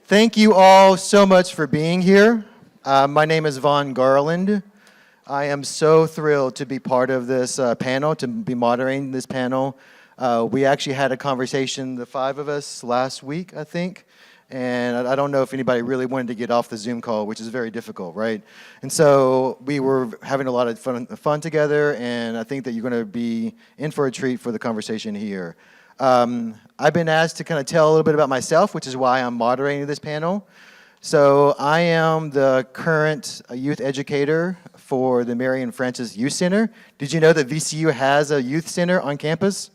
Thank you all so much for being here. My name is Vaughn Garland. I am so thrilled to be part of this panel, to be moderating this panel. We actually had a conversation, the five of us, last week, I think. And I don't know if anybody really wanted to get off the Zoom call, which is very difficult, right? And so we were having a lot of fun together, and I think that you're going to be in for a treat for the conversation here. I've been asked to kind of tell a little bit about myself, which is why I'm moderating this panel. So I am the current youth educator for the Marian Francis Youth Center. Did you know that VCU has a youth center on campus?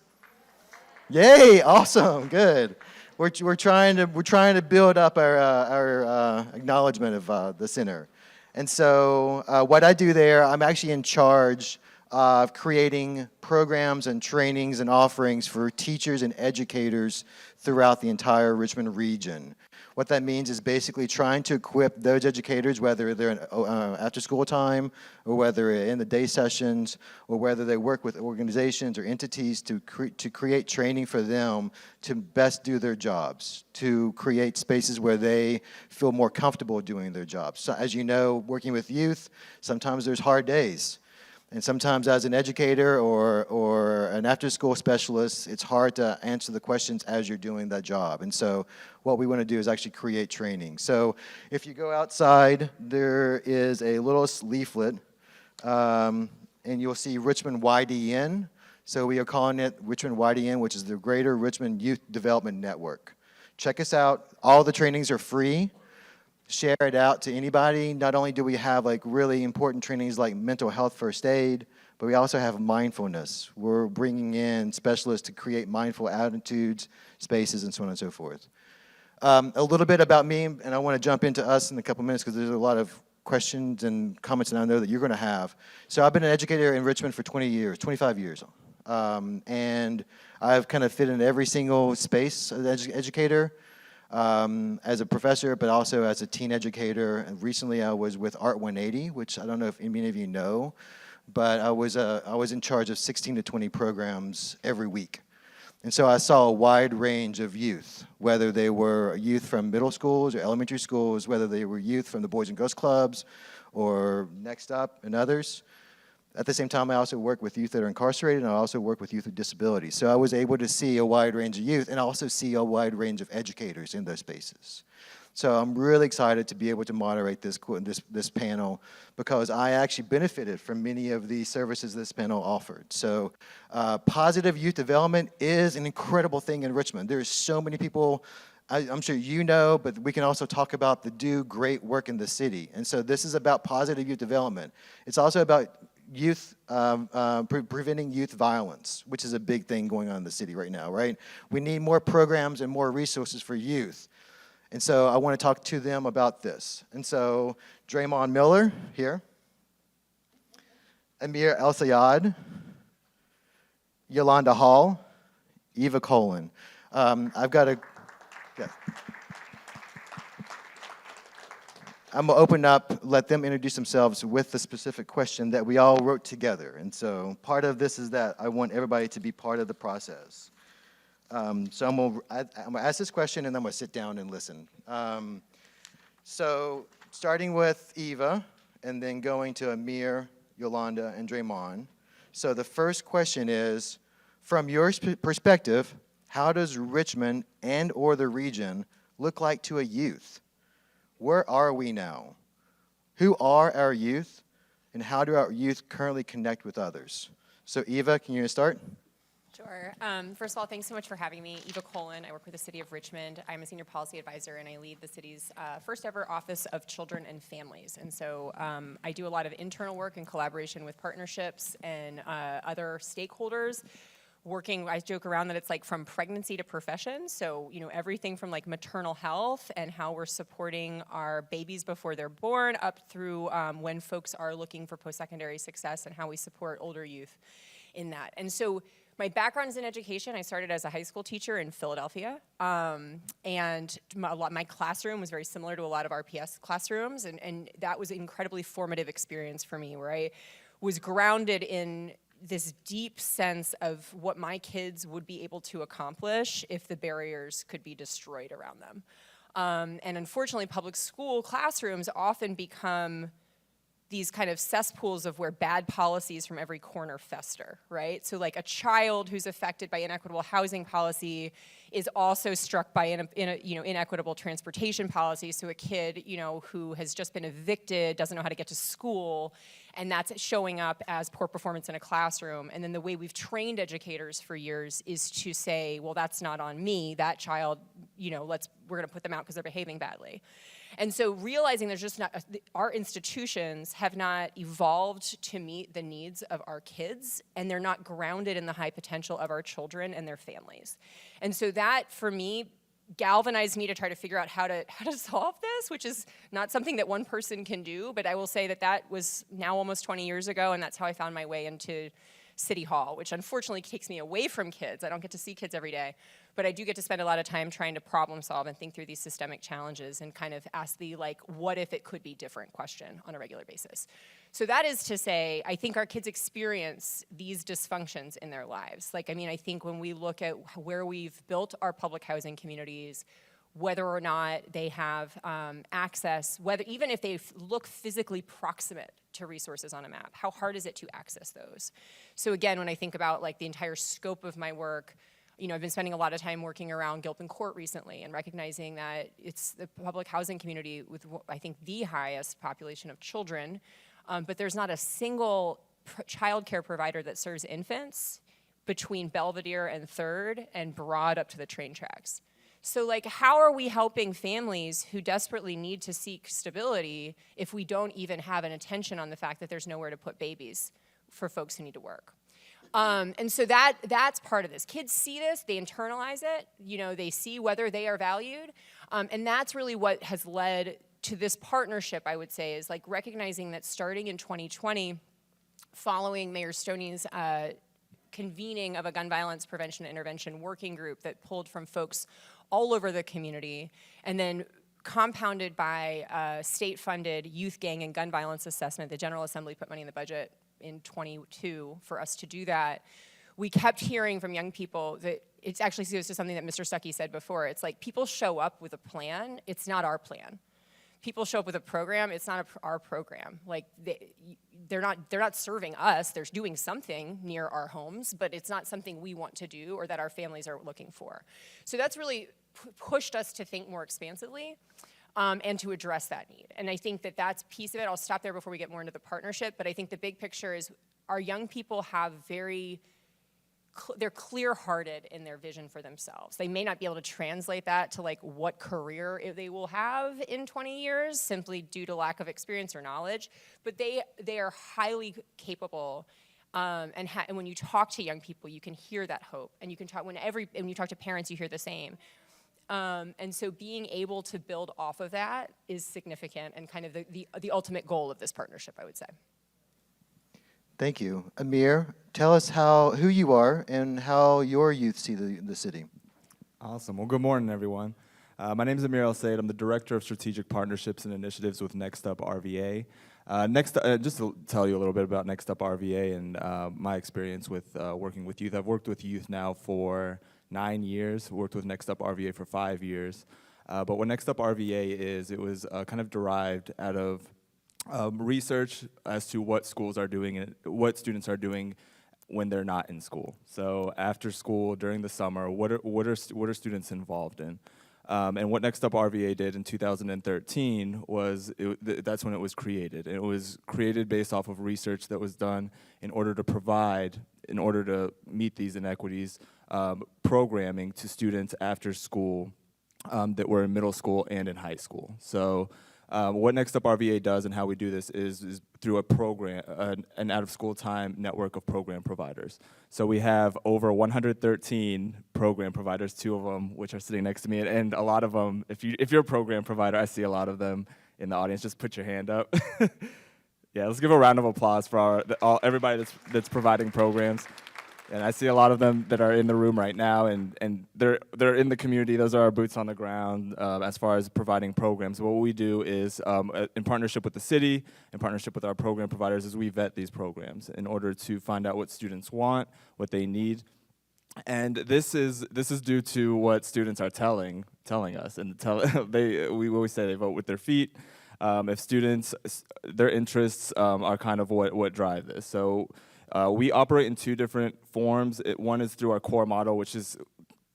Yay! Awesome. Good. We're trying to build up our acknowledgement of the center. And so what I do there, I'm actually in charge of creating programs and trainings and offerings for teachers and educators throughout the entire Richmond region. What that means is basically trying to equip those educators, whether they're in after school time, or whether in the day sessions, or whether they work with organizations or entities to create training for them to best do their jobs, to create spaces where they feel more comfortable doing their jobs. So as you know, working with youth, sometimes there's hard days. And sometimes as an educator or an after-school specialist, it's hard to answer the questions as you're doing that job. And so what we want to do is actually create training. So if you go outside, there is a little leaflet, and you'll see Richmond YDN. So we are calling it Richmond YDN, which is the Greater Richmond Youth Development Network. Check us out. All the trainings are free. Share it out to anybody. Not only do we have like really important trainings like mental health first aid, but we also have mindfulness. We're bringing in specialists to create mindful attitudes, spaces, and so on and so forth. A little bit about me, and I want to jump into us in a couple minutes because there's a lot of questions and comments that I know that you're going to have. So I've been an educator in Richmond for 25 years. And I've kind of fit in every single space as an educator. As a professor, but also as a teen educator. And recently I was with Art 180, which I don't know if any of you know, but I was in charge of 16 to 20 programs every week. And so I saw a wide range of youth, whether they were youth from middle schools or elementary schools, whether they were youth from the Boys and Girls Clubs or Next Up and others. At the same time, I also work with youth that are incarcerated, and I also work with youth with disabilities. So I was able to see a wide range of youth and also see a wide range of educators in those spaces. So I'm really excited to be able to moderate this panel because I actually benefited from many of the services this panel offered. So positive youth development is an incredible thing in Richmond. There's so many people, I'm sure you know, but we can also talk about the do great work in the city. And so this is about positive youth development. It's also about youth, preventing youth violence, which is a big thing going on in the city right now, right? We need more programs and more resources for youth. And so I want to talk to them about this. And so Draymond Miller here, Amir El-Sayed, Yolanda Hall, Eva Colin. I've got a, yeah. I'm going to open up, let them introduce themselves with the specific question that we all wrote together. And so part of this is that I want everybody to be part of the process. So I'm going to ask this question, and then I'm going to sit down and listen. So starting with Eva, and then going to Amir, Yolanda, and Draymond. So the first question is, from your perspective, how does Richmond and or the region look like to a youth? Where are we now? Who are our youth, and how do our youth currently connect with others? So Eva, can you start? Sure. First of all, thanks so much for having me. Eva Colin, I work with the City of Richmond. I'm a senior policy advisor, and I lead the city's first ever Office of Children and Families. And so I do a lot of internal work in collaboration with partnerships and other stakeholders. Working, I joke around that it's like from pregnancy to profession. So, you know, everything from like maternal health and how we're supporting our babies before they're born up through when folks are looking for post-secondary success and how we support older youth in that. And so my background is in education. I started as a high school teacher in Philadelphia. And my classroom was very similar to a lot of RPS classrooms. And that was an incredibly formative experience for me where I was grounded in this deep sense of what my kids would be able to accomplish if the barriers could be destroyed around them. And unfortunately, public school classrooms often become these kind of cesspools of where bad policies from every corner fester, right? So like a child who's affected by inequitable housing policy is also struck by inequitable transportation policy. So a kid, who has just been evicted, doesn't know how to get to school, and that's showing up as poor performance in a classroom. And then the way we've trained educators for years is to say, well, that's not on me. That child, we're gonna put them out because they're behaving badly. And so realizing there's just not, our institutions have not evolved to meet the needs of our kids, and they're not grounded in the high potential of our children and their families. And so that, for me, galvanized me to try to figure out how to solve this, which is not something that one person can do, but I will say that was now almost 20 years ago, and that's how I found my way into City Hall, which unfortunately takes me away from kids. I don't get to see kids every day, but I do get to spend a lot of time trying to problem solve and think through these systemic challenges and kind of ask the, what if it could be different question on a regular basis. So that is to say, I think our kids experience these dysfunctions in their lives. I think when we look at where we've built our public housing communities, whether or not they have access, even if they look physically proximate to resources on a map, how hard is it to access those? So again, when I think about the entire scope of my work, I've been spending a lot of time working around Gilpin Court recently and recognizing that it's the public housing community with, I think, the highest population of children, but there's not a single child care provider that serves infants between Belvedere and 3rd and Broad up to the train tracks. So how are we helping families who desperately need to seek stability if we don't even have an attention on the fact that there's nowhere to put babies for folks who need to work? And so that's part of this. Kids see this, they internalize it, they see whether they are valued, and that's really what has led to this partnership, I would say, is recognizing that starting in 2020, following Mayor Stoney's convening of a gun violence prevention and intervention working group that pulled from folks all over the community, and then compounded by state-funded youth gang and gun violence assessment. The General Assembly put money in the budget in 22 for us to do that. We kept hearing from young people that it actually goes to something that Mr. Stuckey said before. It's people show up with a plan, it's not our plan. People show up with a program, it's not our program. They're not serving us, they're doing something near our homes, but it's not something we want to do or that our families are looking for. So that's really pushed us to think more expansively and to address that need. And I think that that's piece of it. I'll stop there before we get more into the partnership, but I think the big picture is our young people have they're clear-hearted in their vision for themselves. They may not be able to translate that to what career they will have in 20 years simply due to lack of experience or knowledge, but they are highly capable. And when you talk to young people, you can hear that hope, and you can talk when you talk to parents, you hear the same. And so being able to build off of that is significant and kind of the ultimate goal of this partnership, I would say. Thank you. Amir, tell us who you are and how your youth see the city. Awesome. Well, good morning, everyone. My name is Amir El Sayed. I'm the Director of Strategic Partnerships and Initiatives with Next Up RVA. Just to tell you a little bit about Next Up RVA and my experience with working with youth. I've worked with youth now for 9 years, worked with Next Up RVA for 5 years. But what Next Up RVA is, it was kind of derived out of research as to what schools are doing and what students are doing when they're not in school. So after school, during the summer, what are students involved in? And what Next Up RVA did in 2013 was that's when it was created. It was created based off of research that was done in order to meet these inequities, programming to students after school that were in middle school and in high school. So what Next Up RVA does and how we do this is through a program, an out-of-school time network of program providers. So we have over 113 program providers, 2 of them which are sitting next to me, and a lot of them, if you're a program provider, I see a lot of them in the audience. Just put your hand up. Yeah, let's give a round of applause for everybody that's providing programs. And I see a lot of them that are in the room right now, and they're in the community. Those are our boots on the ground as far as providing programs. What we do is, in partnership with the city, in partnership with our program providers, is we vet these programs in order to find out what students want, what they need, And this is due to what students are telling us, and we always say they vote with their feet. If students, their interests are kind of what drive this. So we operate in two different forms. One is through our core model, which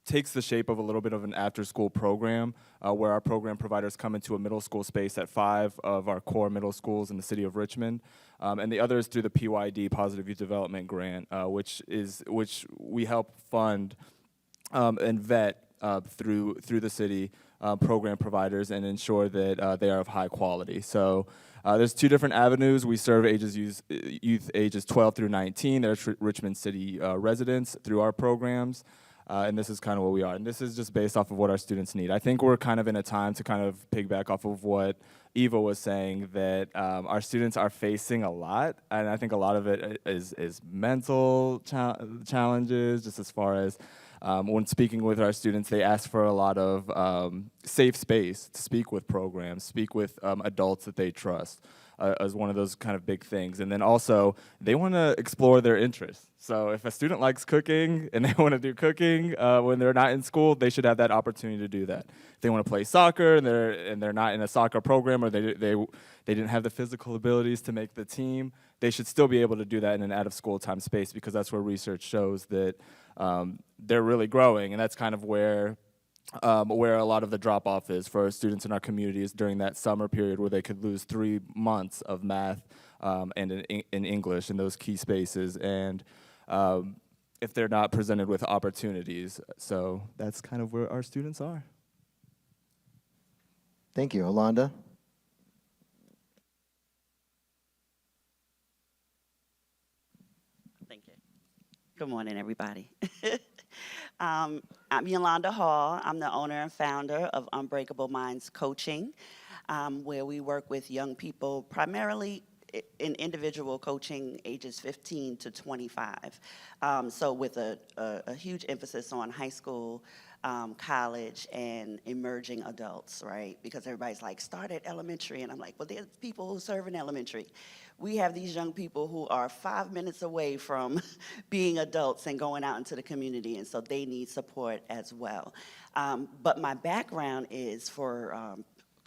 takes the shape of a little bit of an after-school program, where our program providers come into a middle school space at 5 of our core middle schools in the city of Richmond. And the other is through the PYD, Positive Youth Development Grant, which we help fund and vet through the city program providers and ensure that they are of high quality. So there's two different avenues. We serve youth ages 12 through 19. They're Richmond City residents through our programs. And this is kind of what we are. And this is just based off of what our students need. I think we're kind of in a time to kind of piggyback off of what Eva was saying, that our students are facing a lot. And I think a lot of it is mental challenges, just as far as when speaking with our students, they ask for a lot of safe space to speak with programs, speak with adults that they trust. As one of those kind of big things. And then also, they want to explore their interests. So if a student likes cooking and they want to do cooking when they're not in school, they should have that opportunity to do that. If they want to play soccer and they're not in a soccer program, or they didn't have the physical abilities to make the team, they should still be able to do that in an out-of-school time space, because that's where research shows that they're really growing, and that's kind of where a lot of the drop-off is for students in our communities during that summer period, where they could lose 3 months of math and in English in those key spaces, and if they're not presented with opportunities. So that's kind of where our students are. Thank you. Alonda? Thank you. Good morning, everybody. I'm Yolanda Hall. I'm the owner and founder of Unbreakable Minds Coaching, where we work with young people primarily in individual coaching ages 15 to 25. So with a huge emphasis on high school, college, and emerging adults, right? Because everybody's like, start at elementary. And I'm like, well, there's people who serve in elementary. We have these young people who are 5 minutes away from being adults and going out into the community, and so they need support as well. But my background is for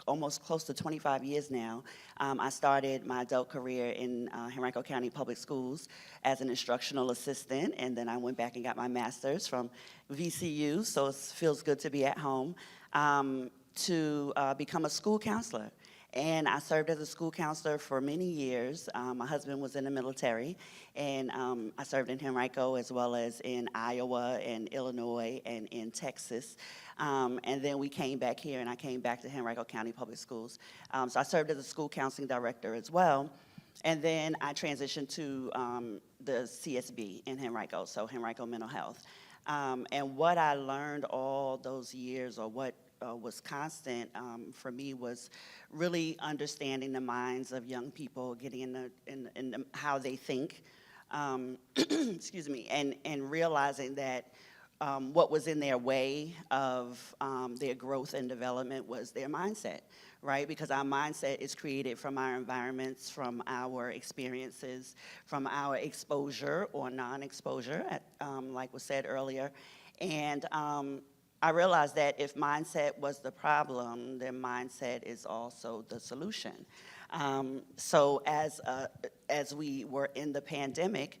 almost close to 25 years now. I started my adult career in Henrico County Public Schools as an instructional assistant, and then I went back and got my master's from VCU, so it feels good to be at home, to become a school counselor. And I served as a school counselor for many years. My husband was in the military, and I served in Henrico as well as in Iowa and Illinois and in Texas. And then we came back here, and I came back to Henrico County Public Schools. So I served as a school counseling director as well. And then I transitioned to the CSB in Henrico, so Henrico Mental Health. And what I learned all those years, or what was constant for me, was really understanding the minds of young people, getting in how they think, excuse me, and realizing that what was in their way of their growth and development was their mindset, right? Because our mindset is created from our environments, from our experiences, from our exposure or non-exposure, like was said earlier. And I realized that if mindset was the problem, then mindset is also the solution. So as we were in the pandemic,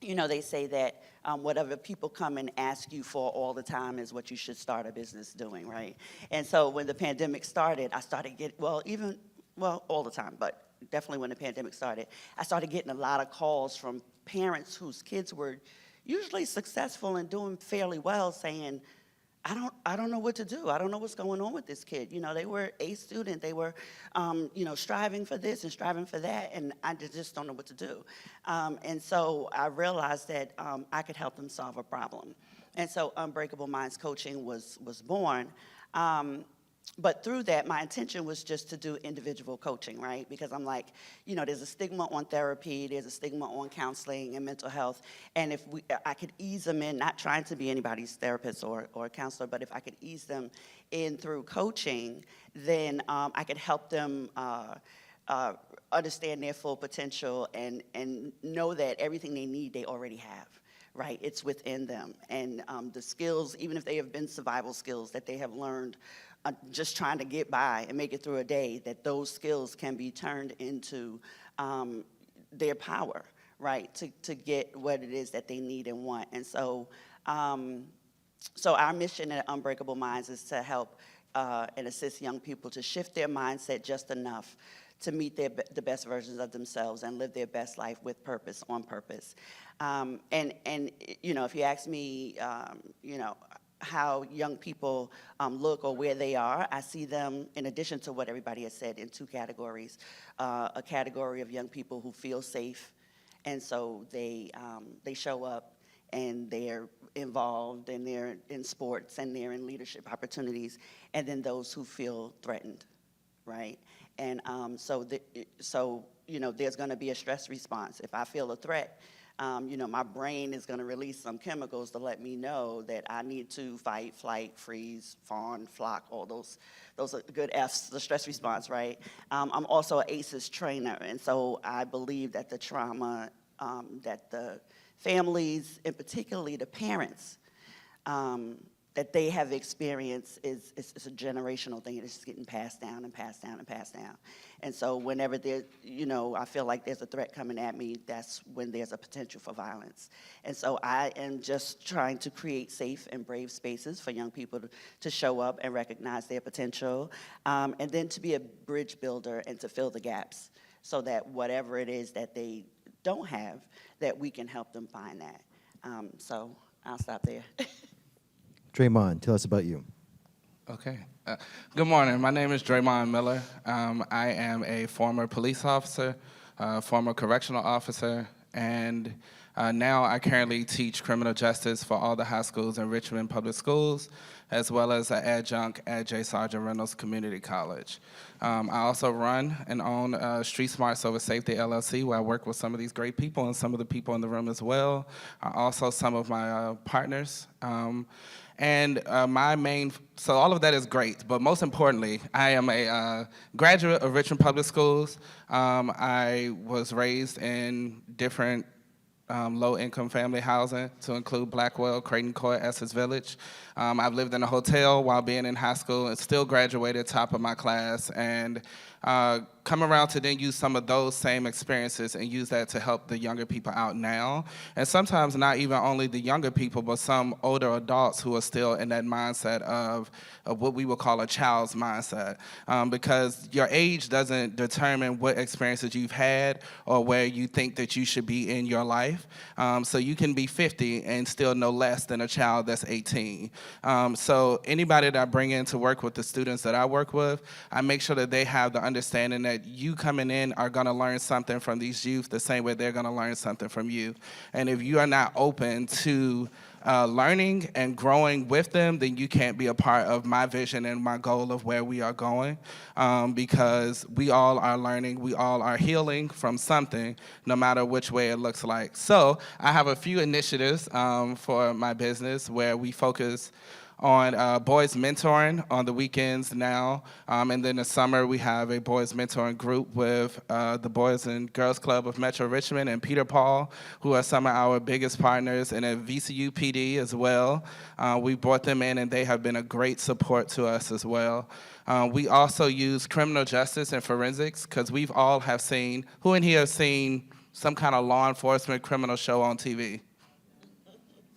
you know, they say that whatever people come and ask you for all the time is what you should start a business doing, right? And so when the pandemic started, I started getting, all the time, but definitely when the pandemic started, I started getting a lot of calls from parents whose kids were usually successful and doing fairly well, saying, I don't know what to do. I don't know what's going on with this kid. You know, they were a student. They were, striving for this and striving for that, and I just don't know what to do. And so I realized that I could help them solve a problem. And so Unbreakable Minds Coaching was born. But through that, my intention was just to do individual coaching, right? Because I'm like, you know, there's a stigma on therapy, there's a stigma on counseling and mental health, and if I could ease them in, not trying to be anybody's therapist or counselor, but if I could ease them in through coaching, then I could help them understand their full potential and know that everything they need, they already have. right? It's within them. And the skills, even if they have been survival skills that they have learned just trying to get by and make it through a day, that those skills can be turned into their power, right? To get what it is that they need and want. And so, so our mission at Unbreakable Minds is to help and assist young people to shift their mindset just enough to meet the best versions of themselves and live their best life with purpose, on purpose. And you know, if you ask me, you know, how young people look or where they are, I see them, in addition to what everybody has said, in two categories. A category of young people who feel safe, and so they show up and they're involved and they're in sports and they're in leadership opportunities, and then those who feel threatened, right? And so you know, there's going to be a stress response. If I feel a threat, you know, my brain is going to release some chemicals to let me know that I need to fight, flight, freeze, fawn, flock, all those are good Fs, the stress response, right? I'm also an ACEs trainer, and so I believe that the trauma that the families, and particularly the parents, that they have experienced is a generational thing. It's just getting passed down and passed down and passed down. And so whenever there, you know, I feel like there's a threat coming at me, that's when there's a potential for violence. And so I am just trying to create safe and brave spaces for young people to show up and recognize their potential, and then to be a bridge builder and to fill the gaps so that whatever it is that they don't have, that we can help them find that. So I'll stop there. Draymond, tell us about you. Okay. Good morning. My name is Draymond Miller. I am a former police officer, former correctional officer, and now I currently teach criminal justice for all the high schools in Richmond Public Schools, as well as an adjunct at J. Sargent Reynolds Community College. I also run and own Street Smart Silver Safety LLC, where I work with some of these great people and some of the people in the room as well. Also some of my partners. So all of that is great, but most importantly, I am a graduate of Richmond Public Schools. I was raised in different low-income family housing, to include Blackwell, Creighton Court, Essex Village. I've lived in a hotel while being in high school and still graduated top of my class, and come around to then use some of those same experiences and use that to help the younger people out now. And sometimes not even only the younger people, but some older adults who are still in that mindset of what we would call a child's mindset. Because your age doesn't determine what experiences you've had or where you think that you should be in your life. So you can be 50 and still no less than a child that's 18. So anybody that I bring in to work with the students that I work with, I make sure that they have the understanding that you coming in are going to learn something from these youth the same way they're going to learn something from you. And if you are not open to learning and growing with them, then you can't be a part of my vision and my goal of where we are going, because we all are learning, we all are healing from something, no matter which way it looks like. So I have a few initiatives for my business where we focus on boys mentoring on the weekends now, and then in the summer we have a boys mentoring group with the Boys and Girls Club of Metro Richmond and Peter Paul, who are some of our biggest partners, and at VCU PD as well. We brought them in and they have been a great support to us as well. We also use criminal justice and forensics, because we've all have seen, who in here have seen some kind of law enforcement criminal show on TV?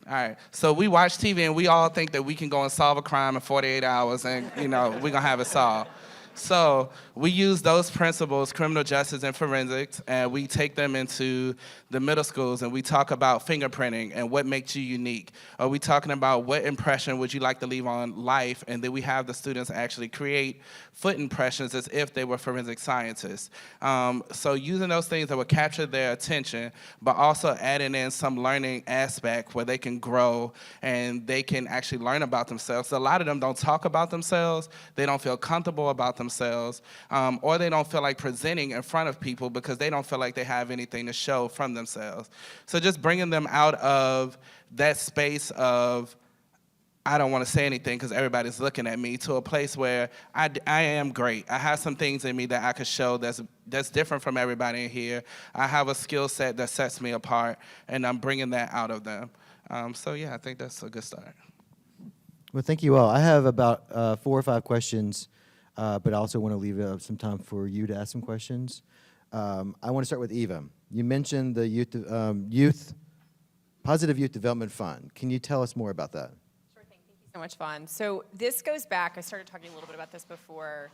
All right, so we watch TV and we all think that we can go and solve a crime in 48 hours and, you know, we're gonna have it solved. So we use those principles, criminal justice and forensics, and we take them into the middle schools and we talk about fingerprinting and what makes you unique. Are we talking about what impression would you like to leave on life? And then we have the students actually create foot impressions as if they were forensic scientists. So using those things that would capture their attention, but also adding in some learning aspect where they can grow and they can actually learn about themselves. So a lot of them don't talk about themselves, they don't feel comfortable about themselves, or they don't feel like presenting in front of people because they don't feel like they have anything to show from themselves. So just bringing them out of that space of I don't want to say anything because everybody's looking at me, to a place where I am great. I have some things in me that I could show that's different from everybody in here. I have a skill set that sets me apart, and I'm bringing that out of them. So yeah, I think that's a good start. Well, thank you all. I have about 4 or 5 questions, but I also want to leave some time for you to ask some questions. I want to start with Eva. You mentioned the Positive Youth Development Fund. Can you tell us more about that? Sure thing. Thank you so much, Vaughn. So this goes back, I started talking a little bit about this before.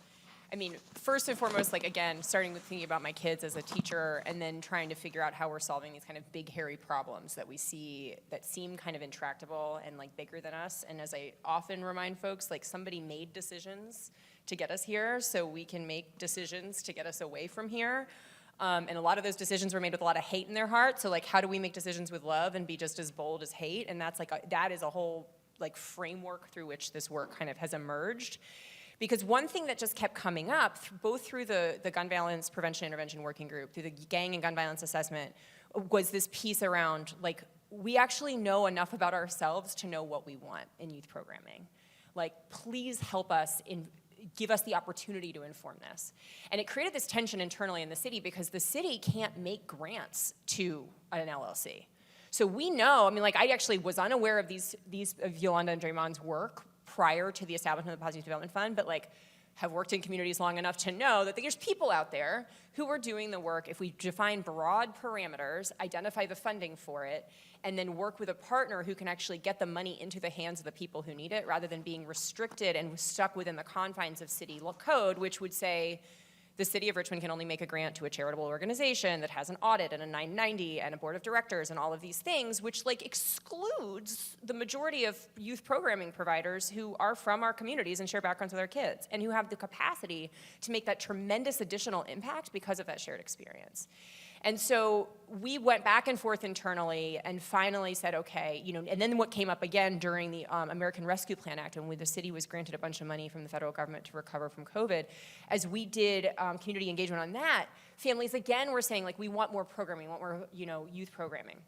I mean, first and foremost, like, again, starting with thinking about my kids as a teacher and then trying to figure out how we're solving these kind of big, hairy problems that we see that seem kind of intractable and, like, bigger than us. And as I often remind folks, like, somebody made decisions to get us here, so we can make decisions to get us away from here. And a lot of those decisions were made with a lot of hate in their heart. So, like, how do we make decisions with love and be just as bold as hate? And that's, like, that is a whole, like, framework through which this work kind of has emerged. Because one thing that just kept coming up, both through the Gun Violence Prevention Intervention Working Group, through the Gang and Gun Violence Assessment, was this piece around, like, we actually know enough about ourselves to know what we want in youth programming. Like, please help us give us the opportunity to inform this. And it created this tension internally in the city because the city can't make grants to an LLC. So we know, I mean, like, I actually was unaware of of Yolanda and Draymond's work prior to the establishment of the Positive Development Fund, but, like, have worked in communities long enough to know that there's people out there who are doing the work if we define broad parameters, identify the funding for it, and then work with a partner who can actually get the money into the hands of the people who need it rather than being restricted and stuck within the confines of city code, which would say the city of Richmond can only make a grant to a charitable organization that has an audit and a 990 and a board of directors and all of these things, which, like, excludes the majority of youth programming providers who are from our communities and share backgrounds with our kids and who have the capacity to make that tremendous additional impact because of that shared experience. And so we went back and forth internally and finally said, okay, you know, and then what came up again during the American Rescue Plan Act, when the city was granted a bunch of money from the federal government to recover from COVID, as we did community engagement on that, families again were saying, like, we want more programming, we want more, you know, youth programming.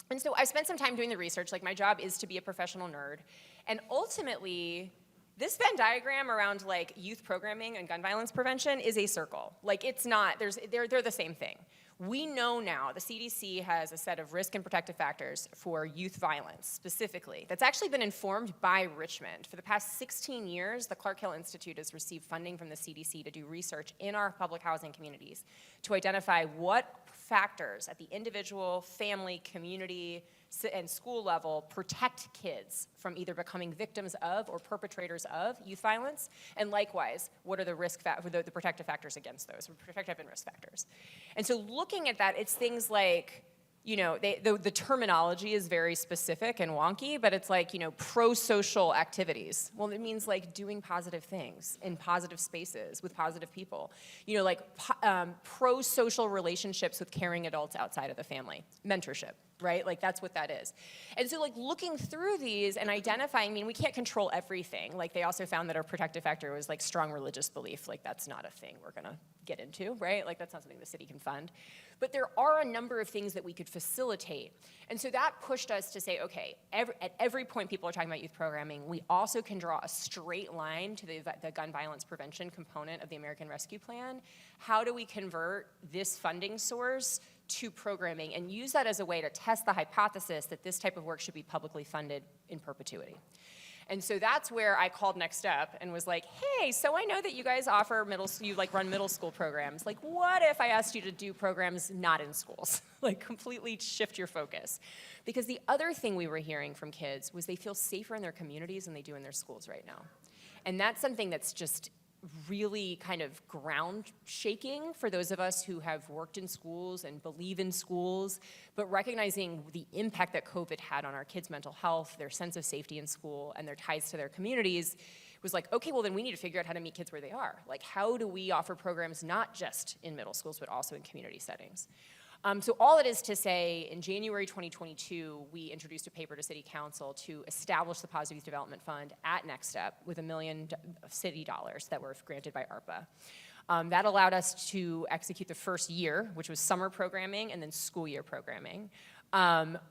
And so I spent some time doing the research. Like, my job is to be a professional nerd. And ultimately, this Venn diagram around, like, youth programming and gun violence prevention is a circle. Like, it's not, they're the same thing. We know now the CDC has a set of risk and protective factors for youth violence specifically that's actually been informed by Richmond. For the past 16 years, the Clark Hill Institute has received funding from the CDC to do research in our public housing communities to identify what factors at the individual, family, community, and school level protect kids from either becoming victims of or perpetrators of youth violence, and likewise, what are the the protective factors against those, protective and risk factors. And so looking at that, it's things like, you know, the terminology is very specific and wonky, but it's like, you know, pro-social activities. Well, it means, like, doing positive things in positive spaces with positive people. You know, like pro-social relationships with caring adults outside of the family. Mentorship, right? Like, that's what that is. And so, like, looking through these and identifying, I mean, we can't control everything. Like, they also found that our protective factor was, like, strong religious belief. Like, that's not a thing we're gonna get into, right? Like, that's not something the city can fund. But there are a number of things that we could facilitate. And so that pushed us to say, okay, at every point people are talking about youth programming, we also can draw a straight line to the gun violence prevention component of the American Rescue Plan. How do we convert this funding source to programming and use that as a way to test the hypothesis that this type of work should be publicly funded in perpetuity? And so that's where I called Next Step and was like, hey, so I know that you guys offer you, like, run middle school programs. Like, what if I asked you to do programs not in schools? Like, completely shift your focus. Because the other thing we were hearing from kids was they feel safer in their communities than they do in their schools right now. And that's something that's just really kind of ground shaking for those of us who have worked in schools and believe in schools, but recognizing the impact that COVID had on our kids' mental health, their sense of safety in school, and their ties to their communities was like, okay, well, then we need to figure out how to meet kids where they are. Like, how do we offer programs not just in middle schools, but also in community settings? So all it is to say, in January 2022, we introduced a paper to City Council to establish the Positive Youth Development Fund at Next Step with $1 million city dollars that were granted by ARPA. That allowed us to execute the first year, which was summer programming and then school year programming.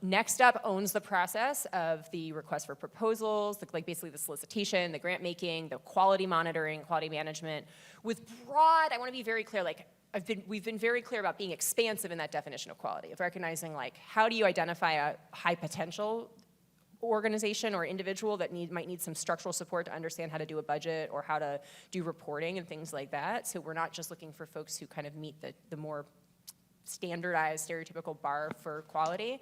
Next Up owns the process of the request for proposals, like basically the solicitation, the grant making, the quality monitoring, quality management. With broad, I want to be very clear, like we've been very clear about being expansive in that definition of quality, of recognizing like how do you identify a high potential organization or individual that might need some structural support to understand how to do a budget or how to do reporting and things like that. So we're not just looking for folks who kind of meet the more standardized, stereotypical bar for quality.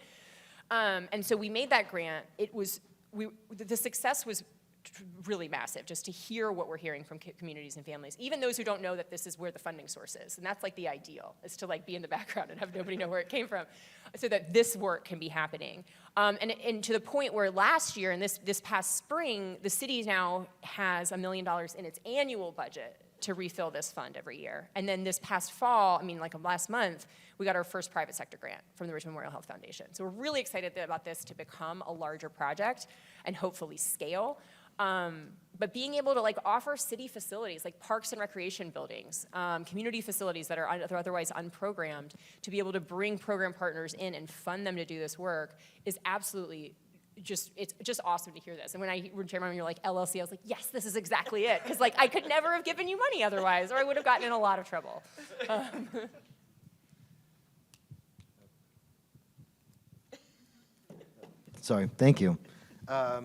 And so we made that grant. The success was really massive, just to hear what we're hearing from communities and families, even those who don't know that this is where the funding source is. And that's like the ideal, is to like be in the background and have nobody know where it came from, so that this work can be happening. And to the point where last year and this past spring, the city now has $1 million in its annual budget to refill this fund every year. And then this past fall, I mean, like last month, we got our first private sector grant from the Richmond Memorial Health Foundation. So we're really excited about this to become a larger project and hopefully scale. But being able to like offer city facilities like parks and recreation buildings, community facilities that are otherwise unprogrammed, to be able to bring program partners in and fund them to do this work is absolutely it's just awesome to hear this. And when Chairman, you're like LLC, I was like, yes, this is exactly it. Because like I could never have given you money otherwise, or I would have gotten in a lot of trouble. Sorry, thank you. I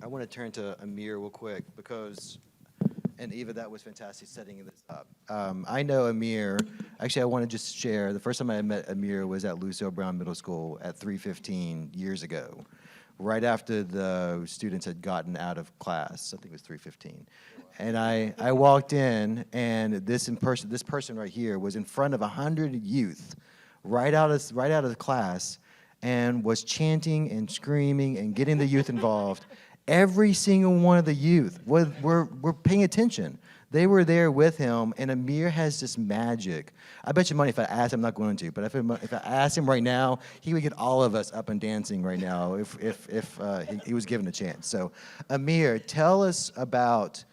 want to turn to Amir real quick because, and Eva, that was fantastic setting this up. I know Amir, actually I want to just share, the first time I met Amir was at Lucille Brown Middle School at 3:15 years ago, right after the students had gotten out of class. I think it was 3:15. And I walked in, and this person right here was in front of 100 youth right out of the class, and was chanting and screaming and getting the youth involved. Every single one of the youth were paying attention. They were there with him, and Amir has this magic. I bet you money if I asked him, I'm not going to, but if I asked him right now, he would get all of us up and dancing right now if he was given a chance. So Amir, tell us about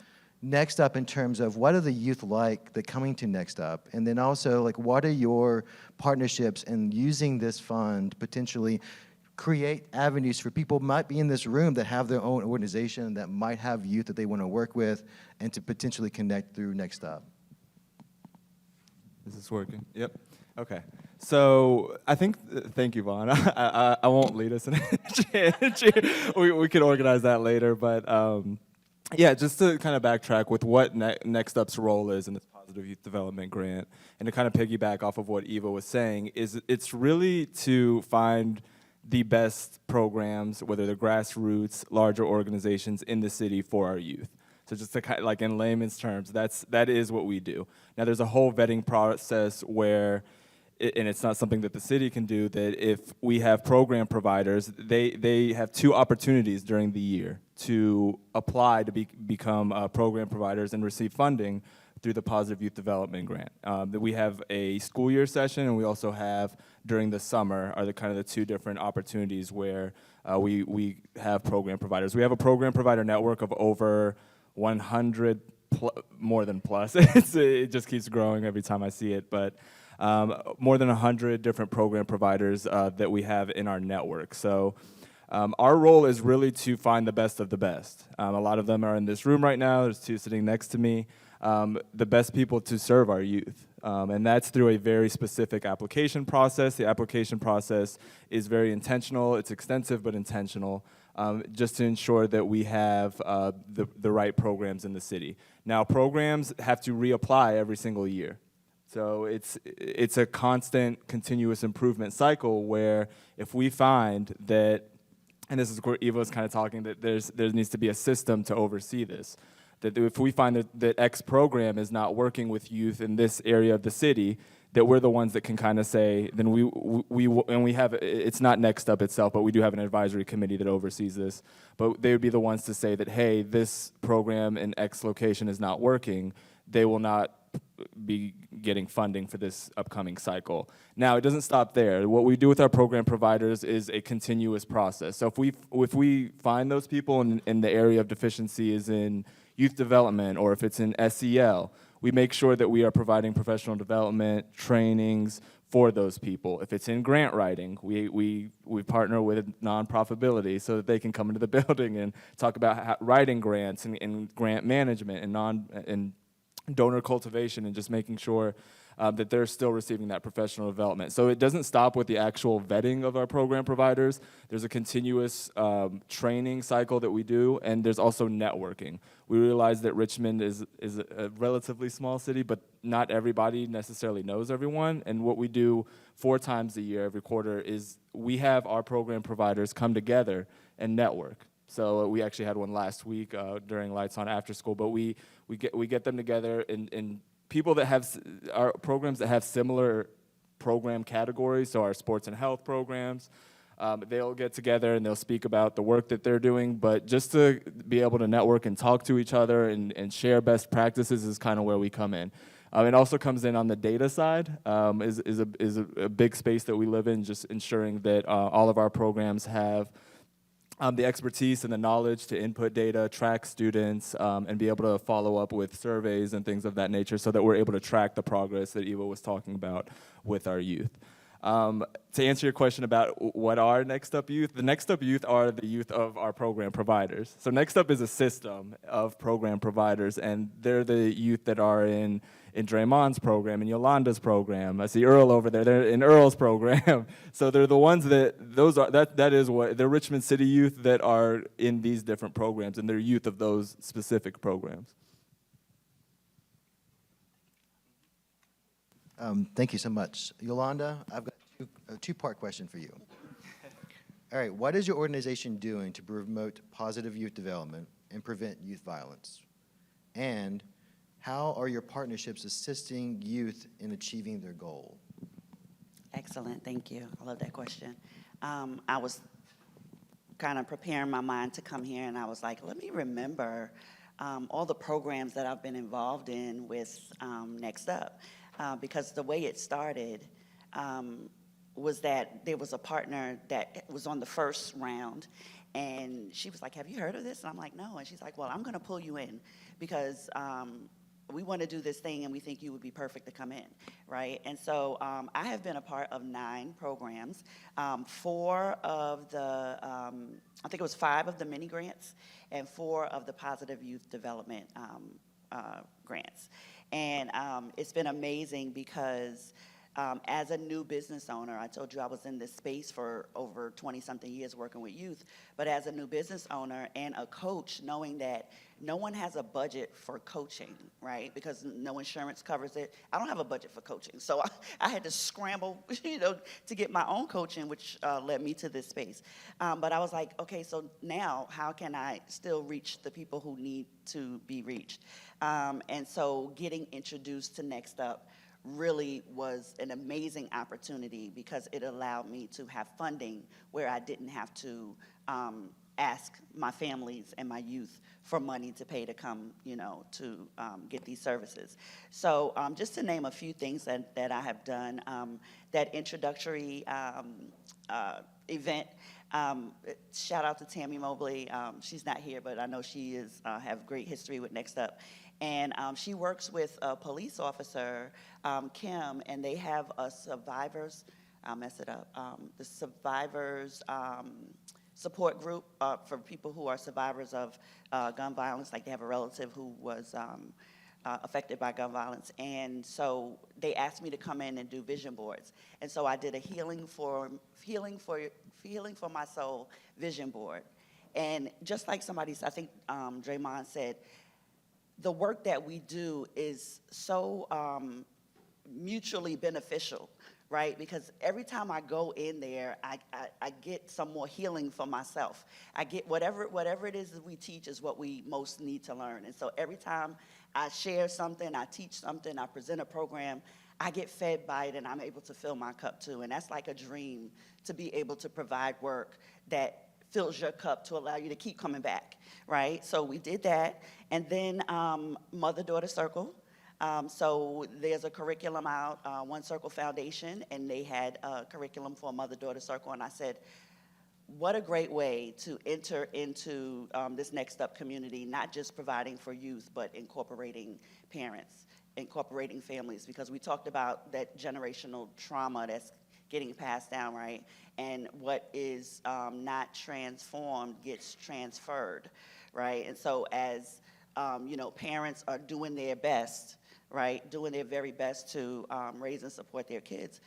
Next Up in terms of what are the youth like that coming to Next Up, and then also like what are your partnerships in using this fund potentially create avenues for people who might be in this room that have their own organization that might have youth that they want to work with and to potentially connect through Next Up. Is this working? Yep. Okay. So I think, thank you, Vaughn. I won't lead us in we can organize that later, but yeah, just to kind of backtrack with what Next Up's role is in this Positive Youth Development Grant, and to kind of piggyback off of what Eva was saying, is it's really to find the best programs, whether they're grassroots, larger organizations in the city for our youth. So just to kind of, like in layman's terms, that is what we do. Now there's a whole vetting process where, and it's not something that the city can do, that if we have program providers, they have 2 opportunities during the year to apply to become program providers and receive funding through the Positive Youth Development Grant. That we have a school year session, and we also have during the summer are the kind of the 2 different opportunities where we have program providers. We have a program provider network of over 100, more than plus. It just keeps growing every time I see it, but more than 100 different program providers that we have in our network. So our role is really to find the best of the best. A lot of them are in this room right now. There's 2 sitting next to me. The best people to serve our youth. And that's through a very specific application process. The application process is very intentional. It's extensive but intentional, just to ensure that we have the right programs in the city. Now, programs have to reapply every single year. So it's a constant, continuous improvement cycle where if we find that, and this is where Eva was kind of talking, that there needs to be a system to oversee this. That if we find that X program is not working with youth in this area of the city, that we're the ones that can kind of say, then we have, it's not Next Up itself, but we do have an advisory committee that oversees this. But they would be the ones to say that, hey, this program in X location is not working. They will not be getting funding for this upcoming cycle. Now, it doesn't stop there. What we do with our program providers is a continuous process. So if we find those people in the area of deficiency is in youth development, or if it's in SEL, we make sure that we are providing professional development, trainings for those people. If it's in grant writing, we partner with Nonprofitability so that they can come into the building and talk about writing grants and grant management and donor cultivation and just making sure that they're still receiving that professional development. So it doesn't stop with the actual vetting of our program providers. There's a continuous training cycle that we do, and there's also networking. We realize that Richmond is a relatively small city, but not everybody necessarily knows everyone. And what we do 4 times a year, every quarter, is we have our program providers come together and network. So we actually had one last week during Lights On After School, but we get them together and people that have our programs that have similar program categories, so our sports and health programs, they'll get together and they'll speak about the work that they're doing, but just to be able to network and talk to each other and share best practices is kind of where we come in. It also comes in on the data side, is a big space that we live in, just ensuring that all of our programs have the expertise and the knowledge to input data, track students, and be able to follow up with surveys and things of that nature so that we're able to track the progress that Eva was talking about with our youth. To answer your question about what are Next Up Youth, the Next Up Youth are the youth of our program providers. So Next Up is a system of program providers, and they're the youth that are in Draymond's program, in Yolanda's program. I see Earl over there, they're in Earl's program. So they're the ones that is what, they're Richmond City youth that are in these different programs, and they're youth of those specific programs. Thank you so much. Yolanda, I've got a two-part question for you. All right, what is your organization doing to promote positive youth development and prevent youth violence? And how are your partnerships assisting youth in achieving their goal? Excellent, thank you. I love that question. I was kind of preparing my mind to come here, and I was like, let me remember all the programs that I've been involved in with Next Up. Because the way it started was that there was a partner that was on the first round, and she was like, have you heard of this? And I'm like, no. And she's like, well, I'm going to pull you in because we want to do this thing, and we think you would be perfect to come in, right? And so I have been a part of 9 programs, 4 of the, I think it was 5 of the mini grants, and 4 of the positive youth development grants. And it's been amazing because as a new business owner, I told you I was in this space for over 20-something years working with youth, but as a new business owner and a coach, knowing that no one has a budget for coaching, right? Because no insurance covers it. I don't have a budget for coaching, so I had to scramble, to get my own coaching, which led me to this space. But I was like, okay, so now how can I still reach the people who need to be reached? And so getting introduced to Next Up really was an amazing opportunity because it allowed me to have funding where I didn't have to ask my families and my youth for money to pay to come, to get these services. So just to name a few things that I have done, that introductory event, shout out to Tammy Mobley. She's not here, but I know she is have great history with Next Up. And she works with a police officer, Kim, and they have a survivors, I'll mess it up, the survivors support group for people who are survivors of gun violence, like they have a relative who was affected by gun violence. And so they asked me to come in and do vision boards. And so I did a Healing for My Soul vision board. And just like somebody, I think Draymond said, the work that we do is so mutually beneficial, right? Because every time I go in there, I get some more healing for myself. I get whatever it is that we teach is what we most need to learn. And so every time I share something, I teach something, I present a program, I get fed by it and I'm able to fill my cup too. And that's like a dream, to be able to provide work that fills your cup to allow you to keep coming back, right? So we did that. And then Mother-Daughter Circle. So there's a curriculum out, One Circle Foundation, and they had a curriculum for a Mother-Daughter Circle. And I said, what a great way to enter into this Next Up community, not just providing for youth, but incorporating parents incorporating families, because we talked about that generational trauma that's getting passed down, right? And what is not transformed gets transferred, right? And so as parents are doing their best, right, doing their very best to raise and support their kids,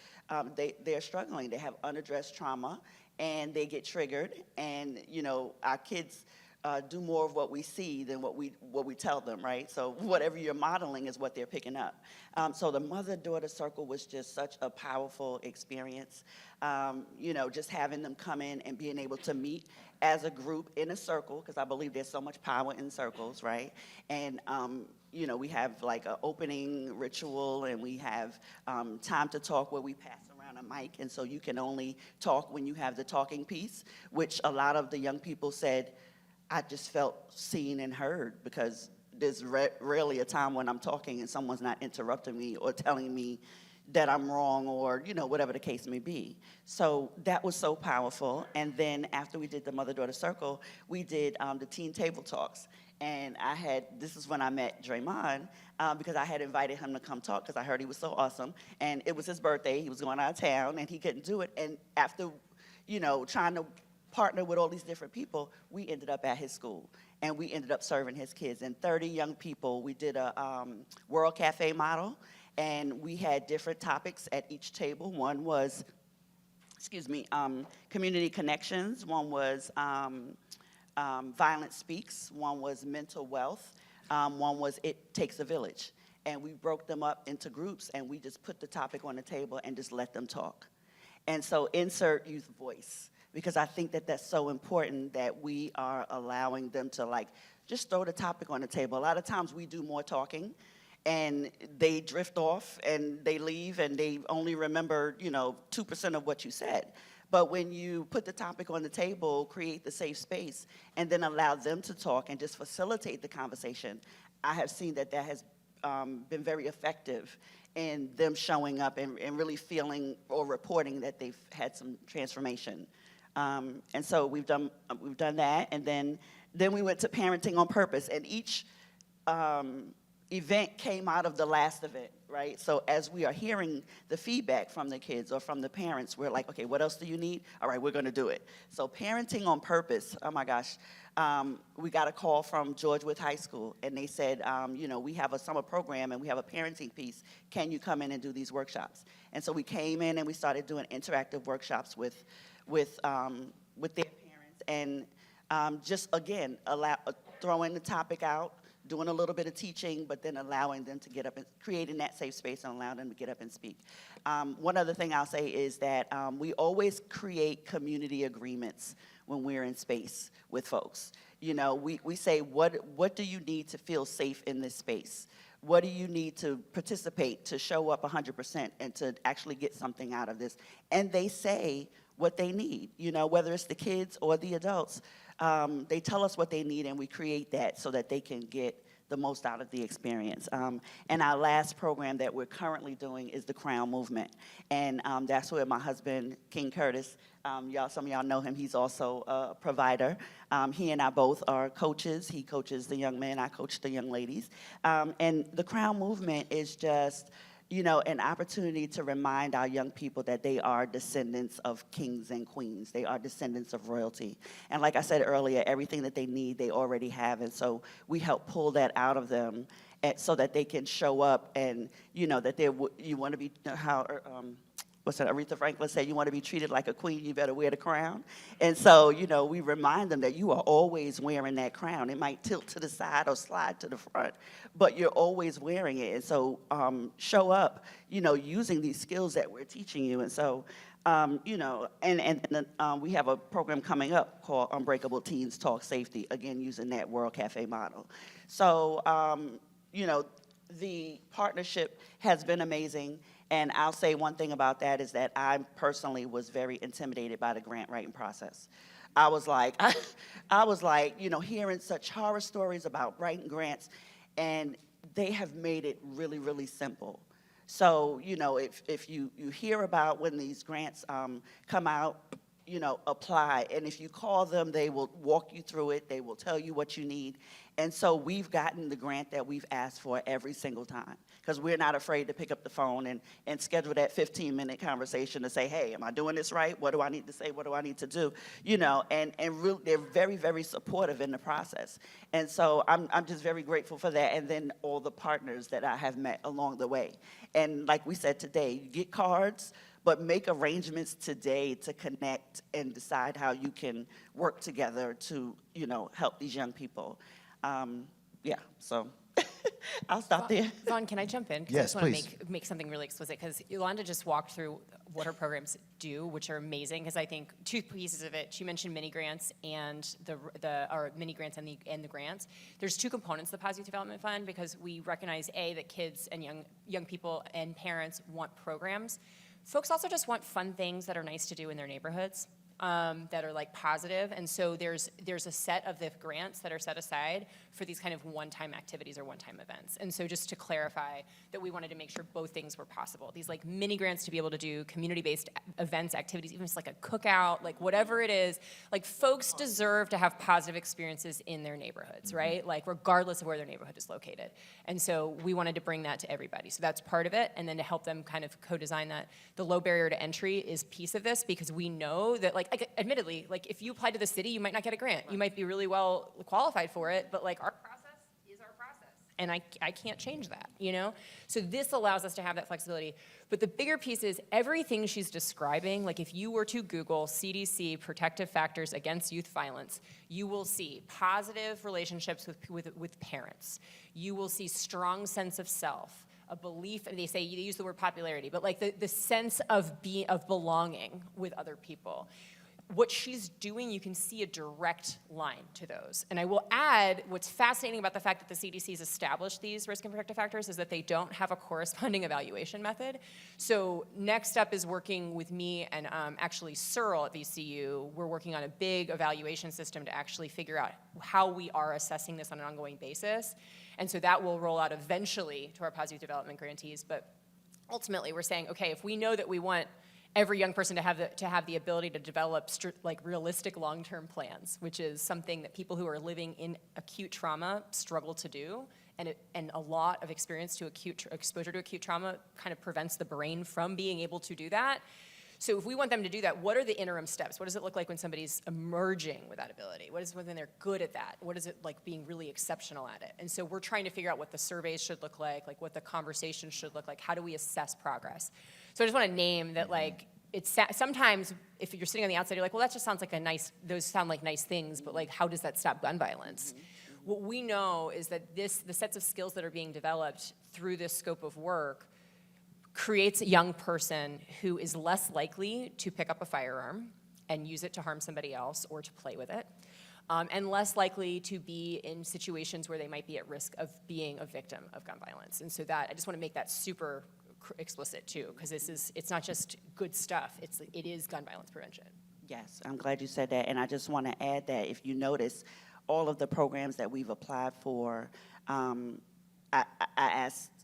they're struggling. They have unaddressed trauma, and they get triggered. And our kids do more of what we see than what we tell them, right? So whatever you're modeling is what they're picking up. So the mother-daughter circle was just such a powerful experience. Just having them come in and being able to meet as a group in a circle, because I believe there's so much power in circles, right? And we have like an opening ritual, and we have time to talk where we pass around a mic, and so you can only talk when you have the talking piece, which a lot of the young people said, I just felt seen and heard, because there's rarely a time when I'm talking and someone's not interrupting me or telling me that I'm wrong, or whatever the case may be. So that was so powerful. And then after we did the mother-daughter circle, we did the teen table talks. And this is when I met Draymond, because I had invited him to come talk because I heard he was so awesome. And it was his birthday. He was going out of town, and he couldn't do it. And after, trying to partner with all these different people, we ended up at his school. And we ended up serving his kids. And 30 young people, we did a World Cafe model. And we had different topics at each table. One was, community connections. One was Violence Speaks. One was mental wealth. One was It Takes a Village. And we broke them up into groups, and we just put the topic on the table and just let them talk. And so insert youth voice, because I think that that's so important, that we are allowing them to just throw the topic on the table. A lot of times we do more talking, and they drift off and they leave, and they only remember 2% of what you said. But when you put the topic on the table, create the safe space, and then allow them to talk and just facilitate the conversation, I have seen that has been very effective in them showing up and really feeling or reporting that they've had some transformation. And so we've done that, and then we went to Parenting on Purpose, and each event came out of the last event, right? So as we are hearing the feedback from the kids or from the parents, we're like, okay, what else do you need? All right, we're gonna do it. So Parenting on Purpose, oh my gosh, we got a call from George Wythe High School, and they said, we have a summer program and we have a parenting piece. Can you come in and do these workshops? And so we came in and we started doing interactive workshops with their parents, and just again, throwing the topic out, doing a little bit of teaching, but then allowing them to get up and creating that safe space and allowing them to get up and speak. One other thing I'll say is that we always create community agreements when we're in space with folks. We say, what do you need to feel safe in this space? What do you need to participate, to show up 100% and to actually get something out of this? And they say what they need, whether it's the kids or the adults. They tell us what they need, and we create that so that they can get the most out of the experience. And our last program that we're currently doing is the Crown Movement. And that's where my husband, King Curtis, some of y'all know him, he's also a provider. He and I both are coaches. He coaches the young men, I coach the young ladies. And the Crown Movement is just, an opportunity to remind our young people that they are descendants of kings and queens. They are descendants of royalty. And like I said earlier, everything that they need, they already have. And so we help pull that out of them so that they can show up and, that you want to be, Aretha Franklin said, you want to be treated like a queen, you better wear the crown. And so, we remind them that you are always wearing that crown. It might tilt to the side or slide to the front, but you're always wearing it. And so show up, using these skills that we're teaching you. And so, we have a program coming up called Unbreakable Teens Talk Safety, again, using that World Cafe model. So, the partnership has been amazing. And I'll say one thing about that is that I personally was very intimidated by the grant writing process. I was like, hearing such horror stories about writing grants, and they have made it really, really simple. So, if you hear about when these grants come out, apply. And if you call them, they will walk you through it. They will tell you what you need. And so we've gotten the grant that we've asked for every single time, because we're not afraid to pick up the phone and schedule that 15-minute conversation to say, hey, am I doing this right? What do I need to say? What do I need to do? And really, they're very, very supportive in the process. And so I'm just very grateful for that. And then all the partners that I have met along the way. And like we said today, you get cards, but make arrangements today to connect and decide how you can work together to, help these young people. So I'll stop there. Vaughn, can I jump in? 'Cause Yes, I just want please. to make something really explicit, because Yolanda just walked through what her programs do, which are amazing, because I think two pieces of it. She mentioned mini grants and mini grants and the grants. There's two components of the Positive Development Fund, because we recognize, A, that kids and young people and parents want programs. Folks also just want fun things that are nice to do in their neighborhoods. That are like positive, and so there's a set of the grants that are set aside for these kind of one-time activities or one-time events. And so just to clarify that we wanted to make sure both things were possible. These like mini grants to be able to do community-based events, activities, even just like a cookout, like whatever it is, like folks deserve to have positive experiences in their neighborhoods, right? Like regardless of where their neighborhood is located. And so we wanted to bring that to everybody. So that's part of it, and then to help them kind of co-design that. The low barrier to entry is piece of this, because we know that admittedly, like if you apply to the city, you might not get a grant. You might be really well qualified for it, but like our process is our process. And I can't change that, So this allows us to have that flexibility. But the bigger piece is everything she's describing, like if you were to Google CDC protective factors against youth violence, you will see positive relationships with parents. You will see strong sense of self, a belief, and they use the word popularity, but like the sense of belonging with other people. What she's doing, you can see a direct line to those. And I will add, what's fascinating about the fact that the CDC has established these risk and protective factors is that they don't have a corresponding evaluation method. So next up is working with me and actually Searle at VCU. We're working on a big evaluation system to actually figure out how we are assessing this on an ongoing basis. And so that will roll out eventually to our positive development grantees. But ultimately, we're saying, okay, if we know that we want every young person to have the ability to develop realistic long-term plans, which is something that people who are living in acute trauma struggle to do, and a lot of experience to exposure to acute trauma kind of prevents the brain from being able to do that. So if we want them to do that, what are the interim steps? What does it look like when somebody's emerging with that ability? What is when they're good at that? What is it like being really exceptional at it? And so we're trying to figure out what the surveys should look like what the conversations should look like. How do we assess progress? So I just want to name that, like, sometimes if you're sitting on the outside, you're like, well, that just sounds like those sound like nice things, but like, how does that stop gun violence? What we know is that the sets of skills that are being developed through this scope of work creates a young person who is less likely to pick up a firearm and use it to harm somebody else or to play with it, and less likely to be in situations where they might be at risk of being a victim of gun violence. And so that, I just want to make that super explicit too, because it's not just good stuff, it is gun violence prevention. Yes, I'm glad you said that. And I just want to add that if you notice, all of the programs that we've applied for,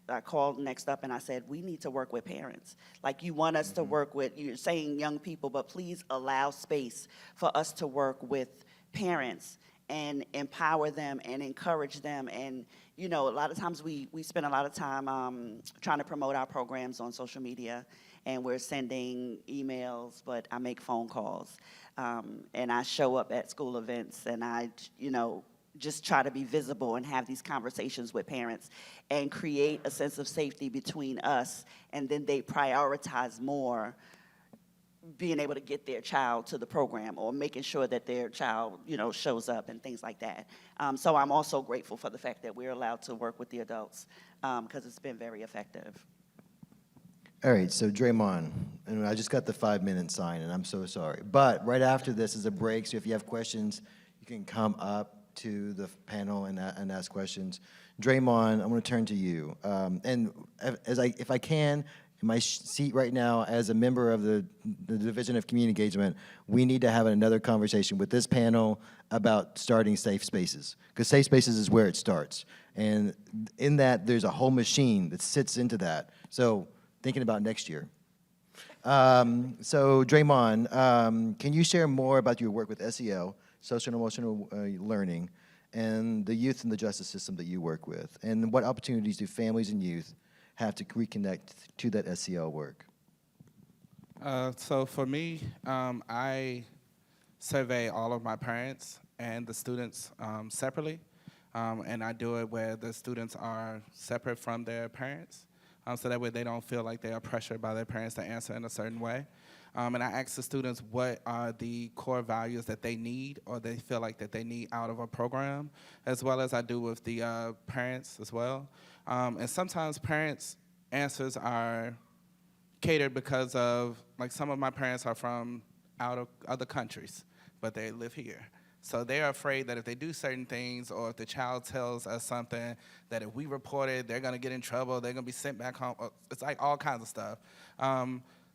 I called Next Up and I said, we need to work with parents. Like, you want us to work with, you're saying young people, but please allow space for us to work with parents and empower them and encourage them. And, a lot of times we spend a lot of time trying to promote our programs on social media, and we're sending emails, but I make phone calls. And I show up at school events, and I, just try to be visible and have these conversations with parents and create a sense of safety between us, and then they prioritize more being able to get their child to the program or making sure that their child, shows up and things like that. So I'm also grateful for the fact that we're allowed to work with the adults, because it's been very effective. All right, so Draymond, and I just got the 5-minute sign, and I'm so sorry. But right after this is a break, so if you have questions, you can come up to the panel and ask questions. Draymond, I'm going to turn to you. And if I can, in my seat right now as a member of the Division of Community Engagement, we need to have another conversation with this panel about starting safe spaces, because safe spaces is where it starts. And in that, there's a whole machine that sits into that. So thinking about next year. So Draymond, can you share more about your work with SEL, social and emotional learning, and the youth in the justice system that you work with? And what opportunities do families and youth have to reconnect to that SEL work? So for me, I survey all of my parents and the students separately, and I do it where the students are separate from their parents, so that way they don't feel like they are pressured by their parents to answer in a certain way. And I ask the students what are the core values that they need or they feel like that they need out of a program, as well as I do with the parents as well. And sometimes parents' answers are catered because of, like, some of my parents are from out of other countries, but they live here. So they're afraid that if they do certain things or if the child tells us something, that if we report it, they're gonna get in trouble, they're gonna be sent back home. It's like all kinds of stuff.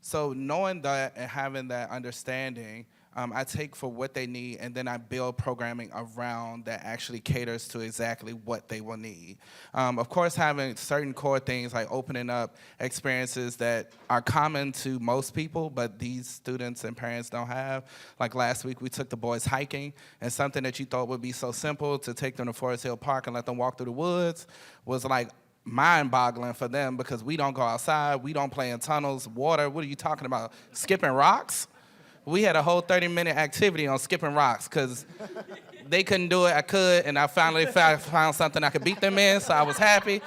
So knowing that and having that understanding, I take for what they need and then I build programming around that actually caters to exactly what they will need. Of course, having certain core things like opening up experiences that are common to most people, but these students and parents don't have. Like last week, we took the boys hiking, and something that you thought would be so simple to take them to Forest Hill Park and let them walk through the woods was like mind-boggling for them because we don't go outside, we don't play in tunnels, water. What are you talking about? Skipping rocks? We had a whole 30-minute activity on skipping rocks because they couldn't do it, I could, and I finally found something I could beat them in, so I was happy.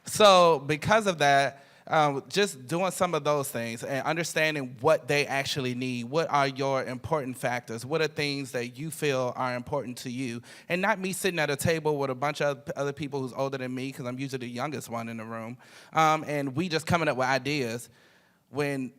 So because of that, just doing some of those things and understanding what they actually need, what are your important factors, what are things that you feel are important to you, and not me sitting at a table with a bunch of other people who's older than me, because I'm usually the youngest one in the room, and we just coming up with ideas when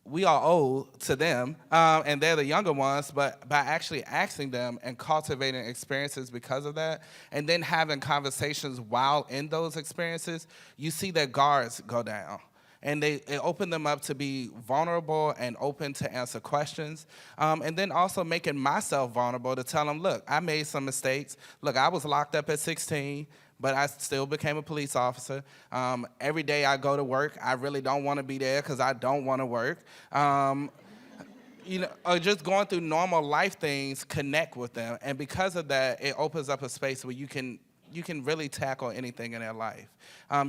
we are old to them, and they're the younger ones, but by actually asking them and cultivating experiences because of that, and then having conversations while in those experiences, you see their guards go down. And it opened them up to be vulnerable and open to answer questions. And then also making myself vulnerable to tell them, look, I made some mistakes. Look, I was locked up at 16. But I still became a police officer. Every day I go to work, I really don't want to be there because I don't want to work. You know, or just going through normal life things, connect with them. And because of that, it opens up a space where you can really tackle anything in their life.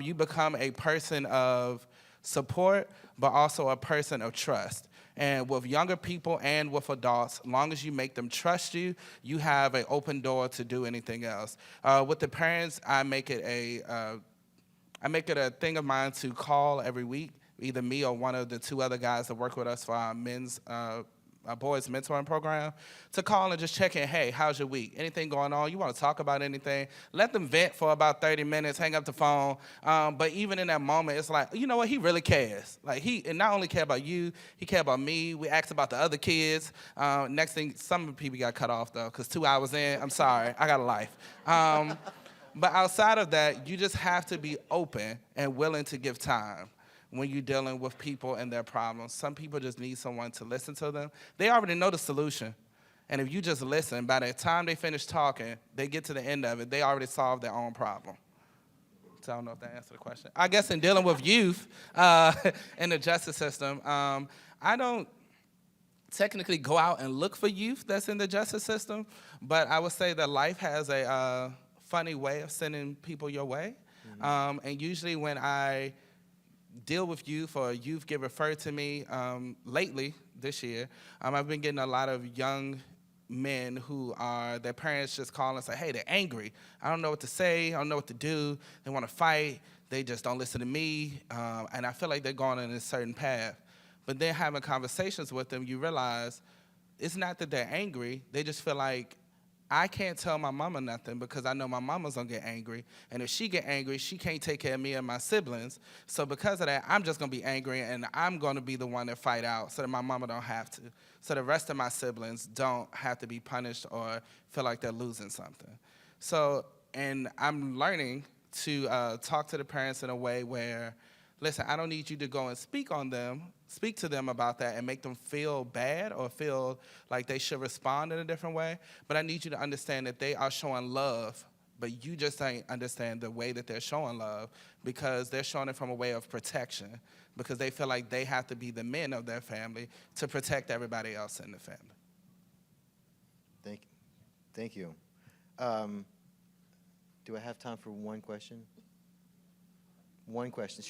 You become a person of support, but also a person of trust. And with younger people and with adults, as long as you make them trust you, you have an open door to do anything else. With the parents, I make it a thing of mine to call every week, either me or one of the two other guys that work with us for our boys mentoring program, to call and just check in. Hey, how's your week? Anything going on? You want to talk about anything? Let them vent for about 30 minutes, hang up the phone. But even in that moment, it's like, you know what? He really cares. Like, and not only care about you, he care about me. We asked about the other kids. Next thing, some people got cut off, though, because 2 hours in, I'm sorry, I got a life. But outside of that, you just have to be open and willing to give time when you're dealing with people and their problems. Some people just need someone to listen to them. They already know the solution. And if you just listen, by the time they finish talking, they get to the end of it, they already solved their own problem. So I don't know if that answered the question. I guess in dealing with youth in the justice system, I don't technically go out and look for youth that's in the justice system, but I would say that life has a funny way of sending people your way. And usually when I deal with youth or youth get referred to me lately this year, I've been getting a lot of young men who are, their parents just call and say, hey, they're angry. I don't know what to say. I don't know what to do. They want to fight. They just don't listen to me. And I feel like they're going in a certain path. But then having conversations with them, you realize it's not that they're angry. They just feel like, I can't tell my mama nothing because I know my mama's gonna get angry. And if she get angry, she can't take care of me and my siblings. So because of that, I'm just gonna be angry and I'm gonna be the one that fight out so that my mama don't have to. So the rest of my siblings don't have to be punished or feel like they're losing something. So, and I'm learning to talk to the parents in a way where, listen, I don't need you to go and speak to them about that and make them feel bad or feel like they should respond in a different way. But I need you to understand that they are showing love but you just don't understand the way that they're showing love because they're showing it from a way of protection because they feel like they have to be the men of their family to protect everybody else in the family. Thank you. Do I have time for one question? One question.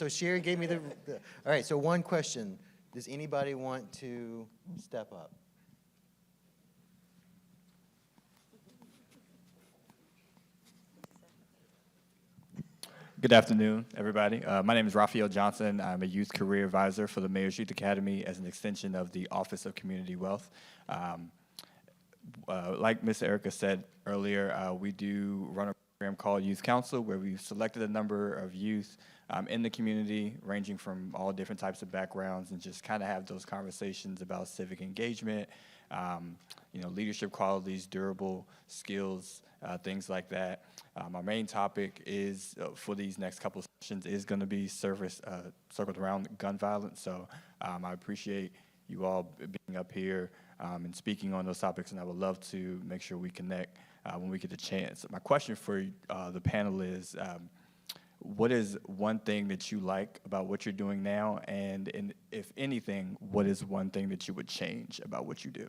Sherry gave me the all right, so one question. Does anybody want to step up? Good afternoon, everybody. My name is Raphael Johnson. I'm a youth career advisor for the Mayor's Youth Academy as an extension of the Office of Community Wealth. Like Ms. Erica said earlier, we do run a program called Youth Council where we've selected a number of youth in the community ranging from all different types of backgrounds and just kind of have those conversations about civic engagement, leadership qualities, durable skills, things like that. Our main topic is for these next couple of sessions is going to be circled around gun violence. So I appreciate you all being up here and speaking on those topics, and I would love to make sure we connect when we get the chance. My question for the panel is, what is one thing that you like about what you're doing now, and if anything, what is one thing that you would change about what you do?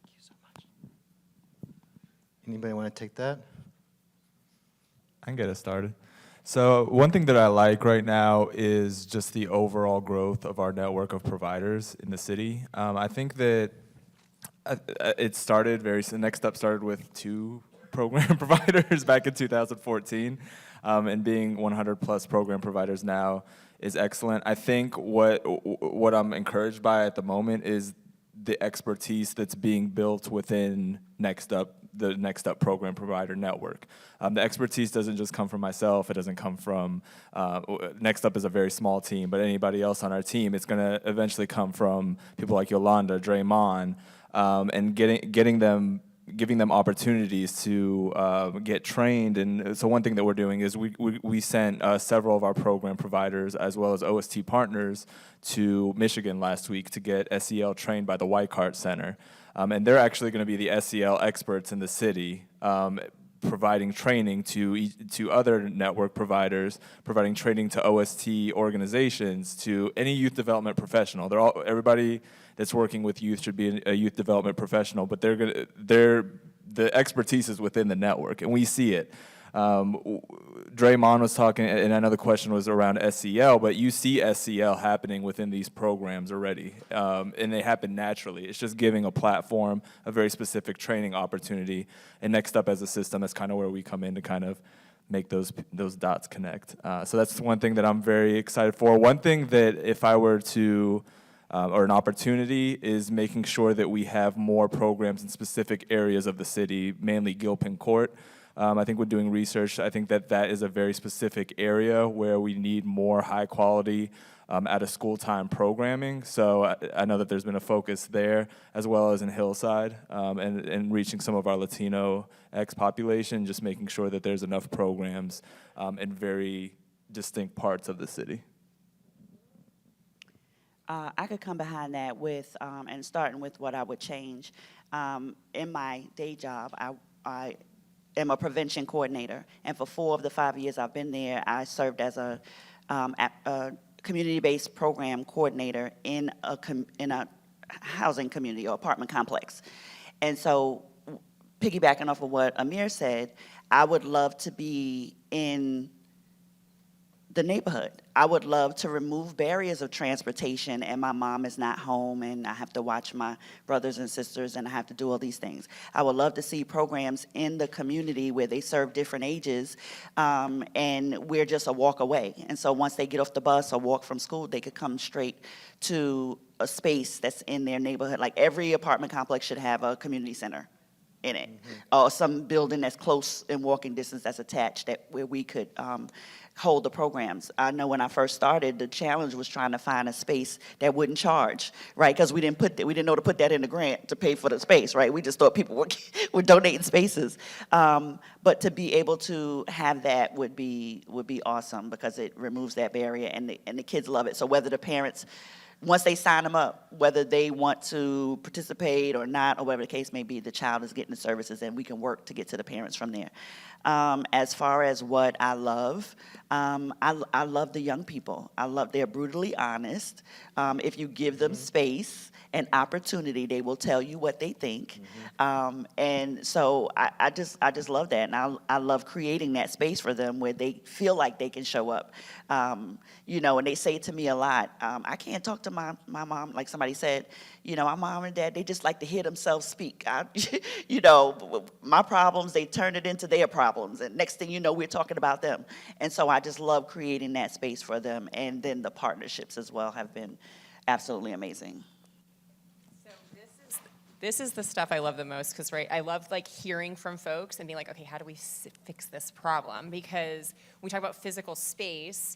Thank you so much. Anybody want to take that? I can get us started. So one thing that I like right now is just the overall growth of our network of providers in the city. I think that it started Next Up started with 2 program providers back in 2014, and being 100 plus program providers now is excellent. I think what I'm encouraged by at the moment is the expertise that's being built within Next Up, the Next Up program provider network. The expertise doesn't just come from myself. It doesn't come from, Next Up is a very small team, but anybody else on our team, it's gonna eventually come from people like Yolanda, Draymond, and giving them opportunities to get trained. And so one thing that we're doing is we sent several of our program providers as well as OST partners to Michigan last week to get SEL trained by the Weikart Center. And they're actually going to be the SEL experts in the city, providing training to other network providers, providing training to OST organizations, to any youth development professional. Everybody that's working with youth should be a youth development professional, but the expertise is within the network, and we see it. Draymond was talking, and I know the question was around SEL, but you see SEL happening within these programs already, and they happen naturally. It's just giving a platform, a very specific training opportunity, and Next Up as a system, that's kind of where we come in to kind of make those dots connect. So that's one thing that I'm very excited for. One thing that if I were to or an opportunity is making sure that we have more programs in specific areas of the city, mainly Gilpin Court. I think we're doing research. I think that is a very specific area where we need more high quality out of school time programming. So I know that there's been a focus there as well as in Hillside and reaching some of our Latino population, just making sure that there's enough programs in very distinct parts of the city. I could come behind that with, and starting with what I would change. In my day job, I am a prevention coordinator, and for 4 of the 5 years I've been there, I served as a community-based program coordinator in a housing community or apartment complex. And so, piggybacking off of what Amir said, I would love to be in the neighborhood. I would love to remove barriers of transportation, and my mom is not home and I have to watch my brothers and sisters and I have to do all these things. I would love to see programs in the community where they serve different ages and we're just a walk away. And so once they get off the bus or walk from school, they could come straight to a space that's in their neighborhood. Like every apartment complex should have a community center in it, or some building that's close in walking distance that's attached where we could hold the programs. I know when I first started, the challenge was trying to find a space that wouldn't charge, right? Because we didn't know to put that in the grant to pay for the space, right? We just thought people were donating spaces, but to be able to have that would be awesome because it removes that barrier, and the kids love it. So whether the parents once they sign them up, whether they want to participate or not, or whatever the case may be, the child is getting the services, and we can work to get to the parents from there. As far as what I love the young people. They're brutally honest. If you give them space and opportunity, they will tell you what they think. And so I just love that, and I love creating that space for them where they feel like they can show up. You know, and they say to me a lot, I can't talk to my mom, like somebody said, you know, my mom and dad, they just like to hear themselves speak. You know, my problems, they turn it into their problems, and next thing you know, we're talking about them. And so I just love creating that space for them, and then the partnerships as well have been absolutely amazing. This is the stuff I love the most because, right, I love like hearing from folks and being like, okay, how do we fix this problem? Because when we talk about physical space,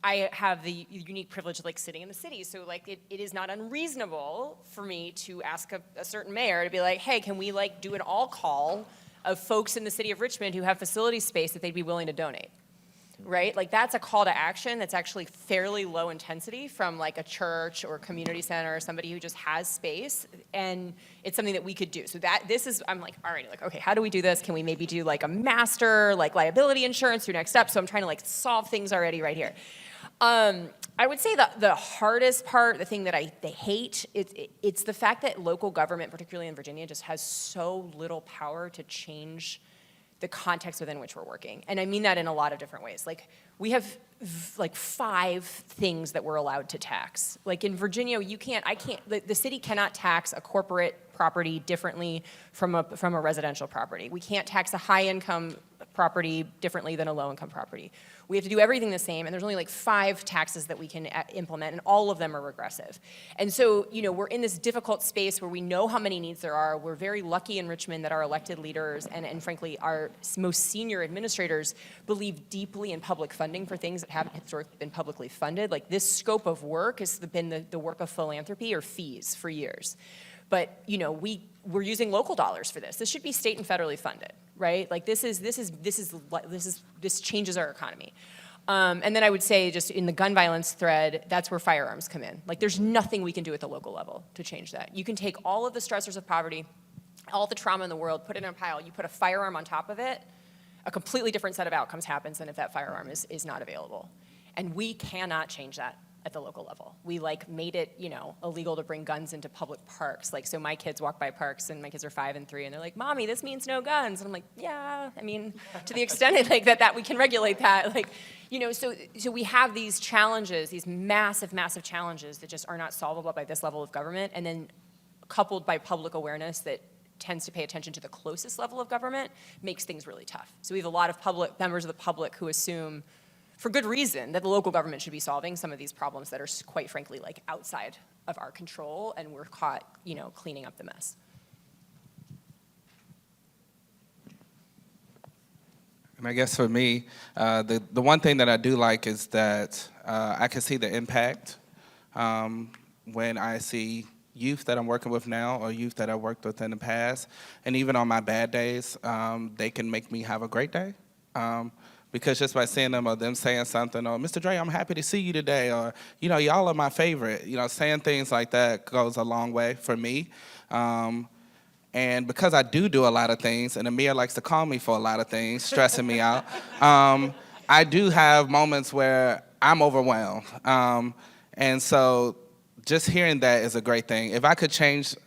I have the unique privilege of like sitting in the city. So like it is not unreasonable for me to ask a certain mayor to be like, hey, can we like do an all call of folks in the city of Richmond who have facility space that they'd be willing to donate? Right? Like that's a call to action that's actually fairly low intensity from like a church or a community center or somebody who just has space, and it's something that we could do. So I'm like, all right, like, okay, how do we do this? Can we maybe do like a master, like liability insurance through Next Up? So I'm trying to like solve things already right here. I would say the hardest part, the thing that they hate, it's the fact that local government, particularly in Virginia, just has so little power to change the context within which we're working. And I mean that in a lot of different ways. Like we have like 5 things that we're allowed to tax. Like in Virginia, the city cannot tax a corporate property differently from a residential property. We can't tax a high income property differently than a low income property. We have to do everything the same, and there's only like 5 taxes that we can implement, and all of them are regressive. And so, you know, we're in this difficult space where we know how many needs there are. We're very lucky in Richmond that our elected leaders and frankly, our most senior administrators believe deeply in public funding for things that haven't historically been publicly funded. Like this scope of work has been the work of philanthropy or fees for years. But, you know, we're using local dollars for this. This should be state and federally funded, right? Like this changes our economy. And then I would say just in the gun violence thread, that's where firearms come in. Like there's nothing we can do at the local level to change that. You can take all of the stressors of poverty, all the trauma in the world, put it in a pile, you put a firearm on top of it, a completely different set of outcomes happens than if that firearm is not available. And we cannot change that at the local level. We like made it, you know, illegal to bring guns into public parks. Like, so my kids walk by parks, and my kids are 5 and 3, and they're like, "Mommy, this means no guns." And I'm like, "Yeah, I mean, to the extent like that we can regulate that." Like, you know, so we have these challenges, these massive, massive challenges that just are not solvable by this level of government, and then coupled by public awareness that tends to pay attention to the closest level of government makes things really tough. So we have a lot of members of the public who assume, for good reason, that the local government should be solving some of these problems that are quite frankly like outside of our control, and we're caught, you know, cleaning up the mess. And I guess for me, the one thing that I do like is that I can see the impact when I see youth that I'm working with now or youth that I worked with in the past. And even on my bad days, they can make me have a great day. Because just by seeing them or them saying something, or Mr. Dre, I'm happy to see you today, or, you know, y'all are my favorite. You know, saying things like that goes a long way for me. And because I do a lot of things, and Amir likes to call me for a lot of things, stressing me out, I do have moments where I'm overwhelmed. And so just hearing that is a great thing. If I could change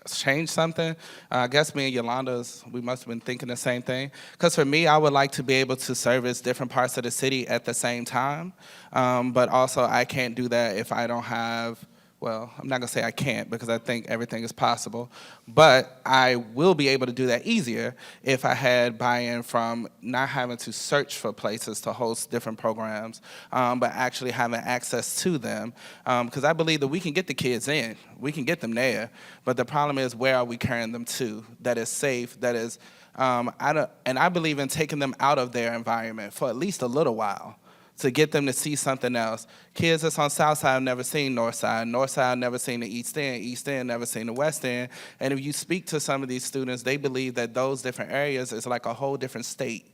something, I guess me and Yolanda, we must have been thinking the same thing. Because for me, I would like to be able to service different parts of the city at the same time. But also, I can't do that if I don't have, well, I'm not going to say I can't because I think everything is possible. But I will be able to do that easier if I had buy-in from not having to search for places to host different programs, but actually having access to them. Because I believe that we can get the kids in. We can get them there. But the problem is, where are we carrying them to that is safe, that is, and I believe in taking them out of their environment for at least a little while, to get them to see something else. Kids that's on South Side have never seen North Side. North Side never seen the East End. East End never seen the West End. And if you speak to some of these students, they believe that those different areas is like a whole different state.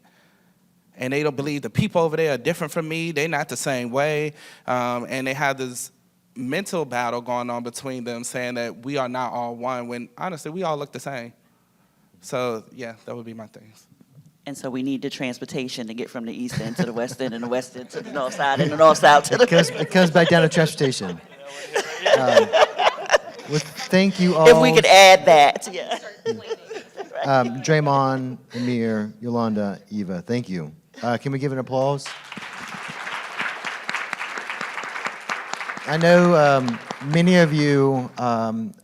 And they don't believe the people over there are different from me. They're not the same way. And they have this mental battle going on between them, saying that we are not all one, when honestly, we all look the same. So, yeah, that would be my things. And so we need the transportation to get from the east end to the west end and the west end to the north side and the north side to the It comes back down to transportation. Well, thank you all. If we could add that, yeah. Draymond, Amir, Yolanda, Eva, thank you. Can we give an applause? I know many of you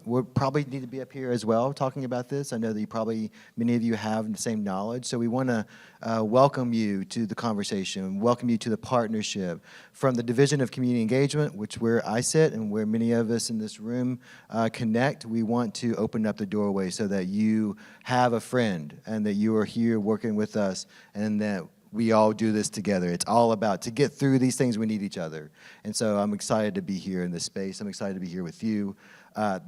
would probably need to be up here as well talking about this. I know that many of you have the same knowledge. So we want to welcome you to the conversation, welcome you to the partnership from the Division of Community Engagement, which where I sit and where many of us in this room connect. We want to open up the doorway so that you have a friend and that you are here working with us and that we all do this together. It's all about, to get through these things, we need each other. And so I'm excited to be here in this space. I'm excited to be here with you.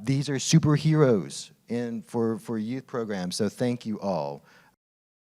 These are superheroes for youth programs, so thank you all